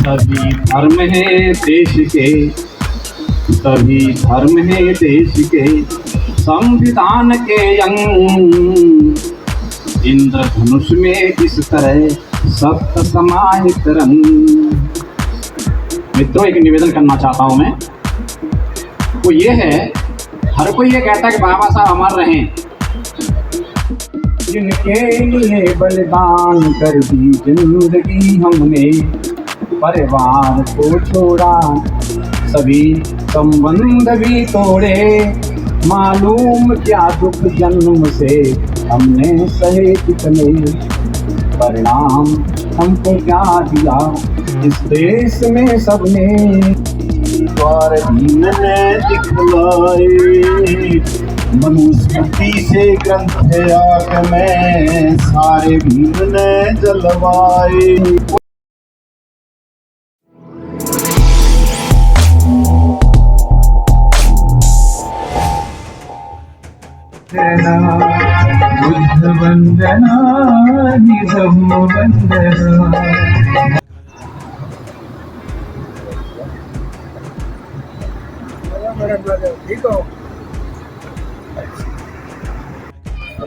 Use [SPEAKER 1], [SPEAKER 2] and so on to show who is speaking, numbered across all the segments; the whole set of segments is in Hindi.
[SPEAKER 1] सभी धर्म है देश के, सभी धर्म है देश के, संविधान के अंग इंद्रधनुष में किस तरह सप्त समाहित रंग। मित्रों, एक निवेदन करना चाहता हूं मैं, वो ये है, हर कोई ये कहता है कि बाबा साहब अमर रहें, जिनके लिए बलिदान कर दी जिंदगी हमने, परिवार को छोड़ा, सभी संबंध भी तोड़े, मालूम क्या दुख जन्म से हमने सहे कितने, परिणाम हमको क्या दिया इस देश में सबने,
[SPEAKER 2] द्वार दीन ने दिखलाए, मनुस्मृति से ग्रंथ है आग में, सारे भीम ने जलवाए।
[SPEAKER 3] बुद्ध वंदना निधम वंदना।
[SPEAKER 4] ठीक हो?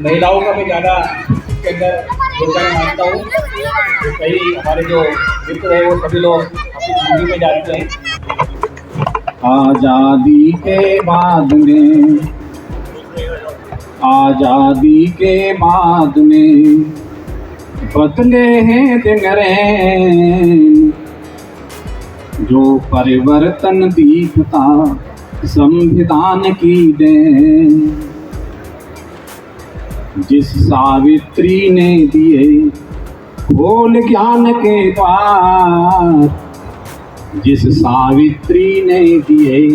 [SPEAKER 4] महिलाओं का मैं ज़्यादा इसके अंदर योगदान मानता हूँ। कई हमारे जो मित्र है वो सभी लोग अपनी जिंदगी में जाते हैं।
[SPEAKER 1] आजादी के बाद में, आजादी के बाद में बदले हैं दिन रैन, जो परिवर्तन दीपता संविधान की देन, जिस सावित्री ने दिए खोल ज्ञान के द्वार, जिस सावित्री ने दिए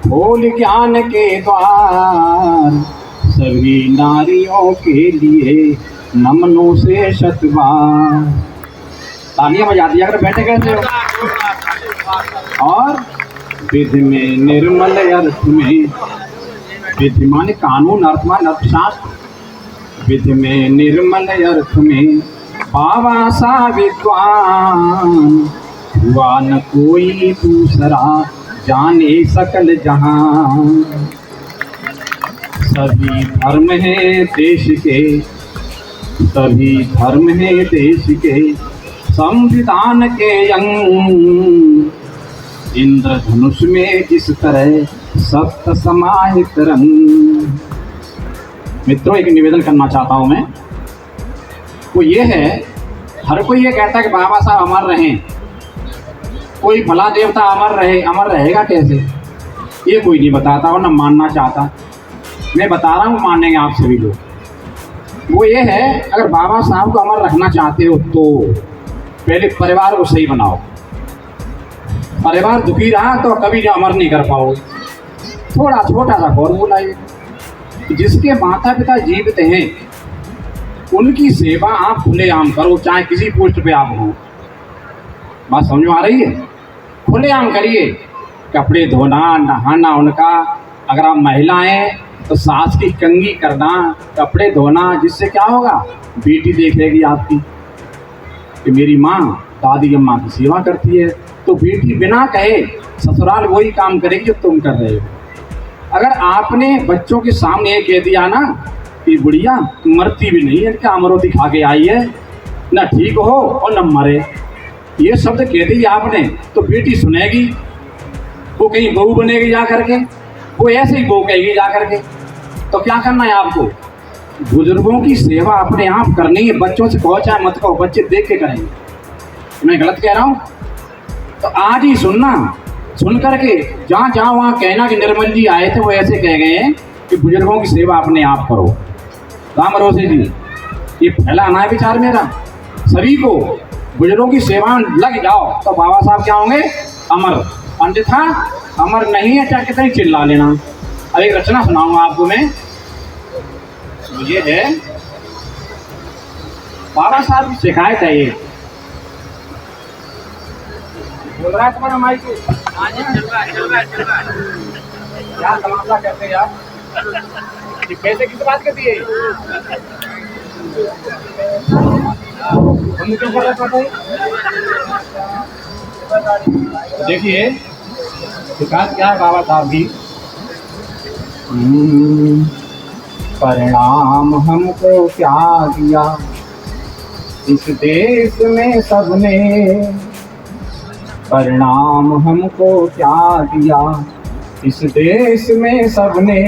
[SPEAKER 1] खोल ज्ञान के द्वार, सभी नारियों के लिए नमनों से शतबार। तालियां बजा दिया अगर बैठे कैसे हो। और विधि में निर्मल अर्थ में, विधि माने कानून, अर्थ माने अर्थशास्त्र, विधि में निर्मल अर्थ में बाबा सा विद्वान, हुआ न कोई दूसरा जाने सकल जहां। सभी धर्म है देश के, सभी धर्म है देश के, संविधान के अंग इंद्रधनुष में जिस तरह सप्त समाहित रंग। मित्रों, एक निवेदन करना चाहता हूं मैं, वो ये है, हर कोई ये कहता है कि बाबा साहब अमर रहें, कोई भला देवता अमर रहे, अमर रहेगा कैसे, ये कोई नहीं बताता और न मानना चाहता। मैं बता रहा हूँ, मानेंगे आप सभी लोग। वो ये है, अगर बाबा साहब को अमर रखना चाहते हो तो पहले परिवार को सही बनाओ। परिवार दुखी रहा तो कभी अमर नहीं कर पाओगे। थोड़ा छोटा सा फॉर्मूला ये, जिसके माता पिता जीवित हैं उनकी सेवा आप खुलेआम करो, चाहे किसी पोस्ट पे आप हो। बात समझ में आ रही है? खुलेआम करिए, कपड़े धोना, नहाना उनका, अगर आप महिला हैं तो सास की कंघी करना, कपड़े धोना, जिससे क्या होगा, बेटी देखेगी आपकी कि मेरी माँ दादी अम्मा की सेवा करती है, तो बेटी बिना कहे ससुराल वही काम करेगी जो तुम कर रहे हो। अगर आपने बच्चों के सामने ये कह दिया ना कि बुढ़िया मरती भी नहीं है, क्या अमरोती खा के आई है, ना ठीक हो और न मरे, ये शब्द कह दिया आपने, तो बेटी सुनेगी, वो कहीं बहू बनेगी जा करके, वो ऐसे ही बहू कहेगी जा करके। तो क्या करना है आपको, बुजुर्गों की सेवा अपने आप करनी है। बच्चों से कहो चाहे मत कहो, बच्चे देख के करेंगे। मैं गलत कह रहा हूँ? तो आज ही सुनना, सुन करके जहाँ जहाँ वहाँ कहना कि निर्मल जी आए थे वो ऐसे कह गए हैं कि बुजुर्गों की सेवा अपने आप करो। राम भरोसे जी, ये फैलाना है विचार मेरा, सभी को बुजुर्गों की सेवा लग जाओ तो बाबा साहब क्या होंगे, अमर। अन्यथा अमर नहीं है, चाहे कितनी चिल्ला लेना। अब एक रचना सुनाऊंगा आपको मैं, ये है बाबा साहब की शिकायत है। ये बोल रहा है तुम्हारा माइक क्या तमाशा करते यार, पैसे किस बात करती है, हम क्यों कर रहे देखिए विकास क्या है बाबा साहब की। परिणाम हमको क्या दिया इस देश में सबने, परिणाम हमको क्या दिया इस देश में सबने,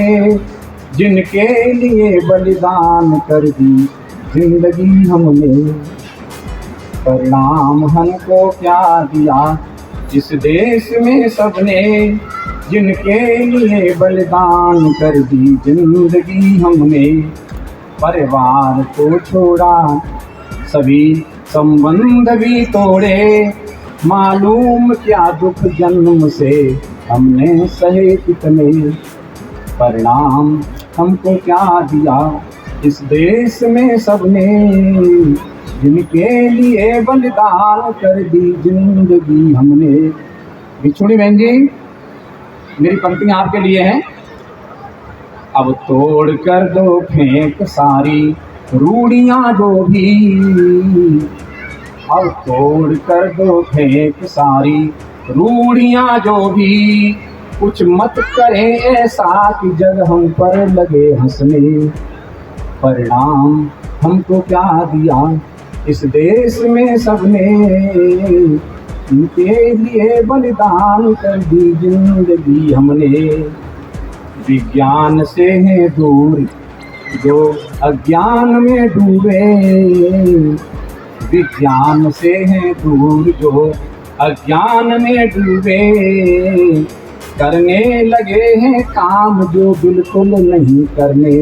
[SPEAKER 1] जिनके लिए बलिदान कर दी जिंदगी हमने। परिणाम हमको क्या दिया इस देश में सबने, जिनके लिए बलिदान कर दी जिंदगी हमने। परिवार को छोड़ा सभी संबंध भी तोड़े, मालूम क्या दुख जन्म से हमने सहे कितने। परिणाम हमको क्या दिया इस देश में सबने, जिनके लिए बलिदान कर दी जिंदगी हमने। बिछुड़ी बहन जी मेरी पंक्तियां आपके लिए हैं। अब तोड़ कर दो फेंक सारी रूढ़ियां जो भी, अब तोड़ कर दो फेंक सारी रूढ़ियां जो भी, कुछ मत करें ऐसा कि जग हम पर लगे हंसने। परिणाम हमको क्या दिया इस देश में सबने, इनके लिए बलिदान कर दी जिंदगी हमने। विज्ञान से है दूर जो अज्ञान में डूबे, विज्ञान से है दूर जो अज्ञान में डूबे, करने लगे हैं काम जो बिल्कुल नहीं करने।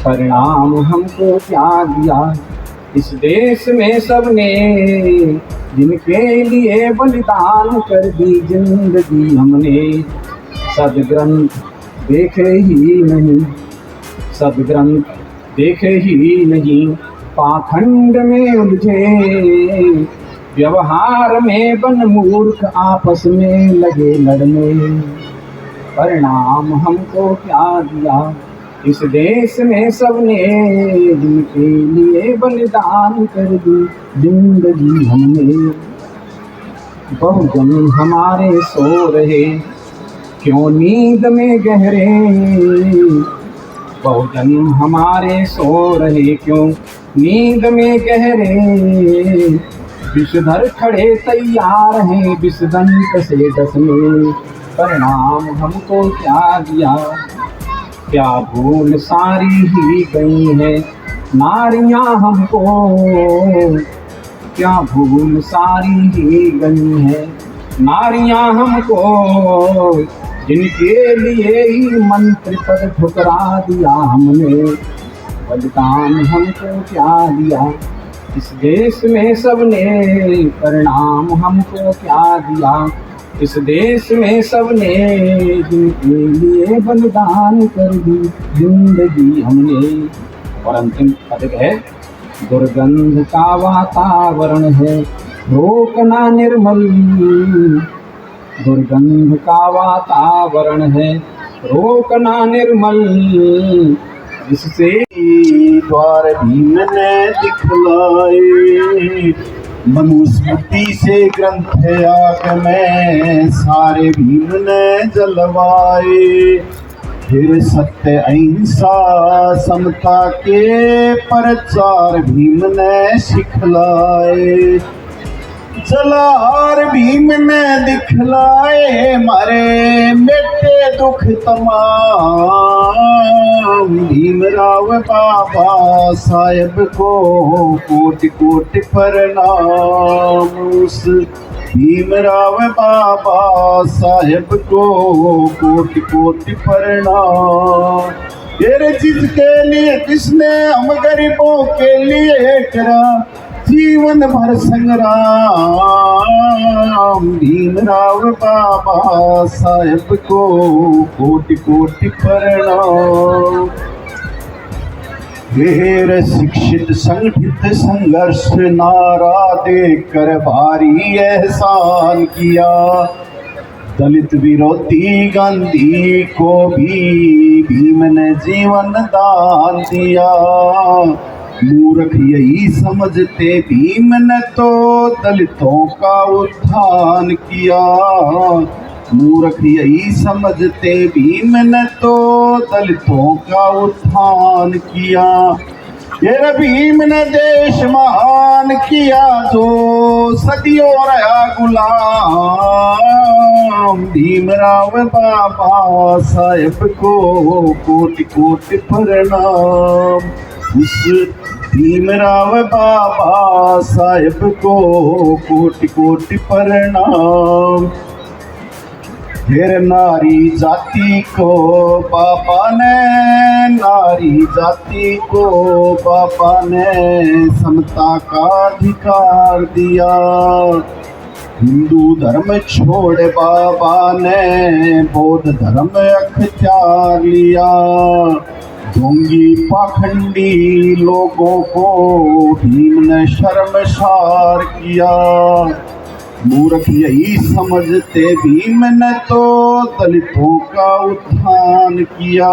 [SPEAKER 1] परिणाम हमको क्या दिया इस देश में सबने, जिनके लिए बलिदान कर दी जिंदगी हमने। सदग्रंथ देखे ही नहीं, सदग्रंथ देखे ही नहीं, पाखंड में उलझे, व्यवहार में बन मूर्ख आपस में लगे लड़ने। परिणाम हमको क्या दिया इस देश में सबने, जिनके लिए बलिदान कर दी जिंदगी हमने। बहुजन हमारे सो रहे क्यों नींद में गहरे, बहुजन हमारे सो रहे क्यों नींद में गहरे, विषधर खड़े तैयार हैं विषदंत से डसने। परिणाम हमको क्या दिया, क्या भूल सारी ही गई है नारियां हमको, क्या भूल सारी ही गई है नारियां हमको, जिनके लिए ही मंत्र पद ठुकरा दिया हमने। बलिदान हमको क्या दिया इस देश में सबने, परिणाम हमको क्या दिया इस देश में सबने, जिनके लिए बलिदान कर दी जिंदगी हमने। और अंतिम पद है, दुर्गंध का वातावरण है रोकना निर्मल, दुर्गंध का वातावरण है रोकना निर्मल, जिससे
[SPEAKER 2] द्वार भीम ने दिखलाए। मनुस्मृति से ग्रंथ आग में सारे भीम ने जलवाए। फिर सत्य अहिंसा समता के प्रचार भीम ने सिखलाए। जलाहार भीम ने दिखलाए, मारे मिटे दुख तमाम। भीमराव बाबा साहेब को कोटि कोटि प्रणाम। उस भीमराव बाबा साहेब को कोटि कोटि प्रणाम। तेरे जिसके लिए किसने हम गरीबों के लिए करा जीवन भर संग्राम। भीमराव बाबा साहेब को कोटि कोटि प्रणाम। ढेर शिक्षित संगठित संघर्ष नारा देकर भारी एहसान किया। दलित विरोधी गांधी को भी भीम ने जीवन दान दिया। मूर्ख यही समझते भीम ने तो दलितों का उत्थान किया। मूर्ख यही समझते भीम ने तो दलितों का उत्थान किया। ये भीम ने देश महान किया जो सदियों रहा गुलाम। भीमराव बाबा साहेब को कोटि कोटि प्रणाम। उस भीमराव बाबा साहेब को कोटि कोटि प्रणाम। फिर नारी जाति को बाबा ने, नारी जाति को बाबा ने समता का अधिकार दिया। हिंदू धर्म छोड़ बाबा ने बौद्ध धर्म अख्तियार लिया। ढोंगी पाखंडी लोगों को भीम ने शर्मसार किया। मूर्ख यही समझते भीम ने तो दलितों का उत्थान किया।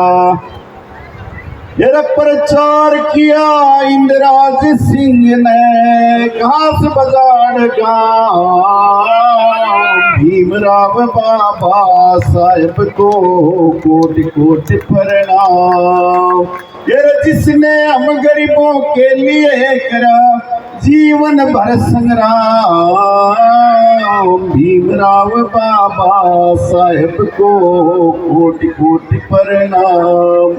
[SPEAKER 2] ये प्रचार किया इंदिराज सिंह ने घास बाजार गांव। भीमराव बाबा साहेब को कोटि कोटि प्रणाम। ये जिसने हम गरीबों के लिए करा जीवन भर संग्राम। भीमराव बाबा साहेब को कोटि कोटि प्रणाम।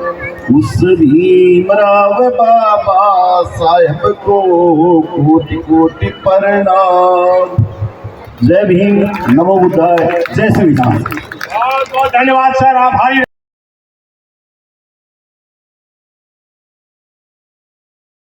[SPEAKER 2] उस भीमराव बाबा साहेब को कोटि कोटि प्रणाम। जय भीम, नमो बुद्धाय, जय संविधान।
[SPEAKER 4] बहुत बहुत धन्यवाद सर, आभारी।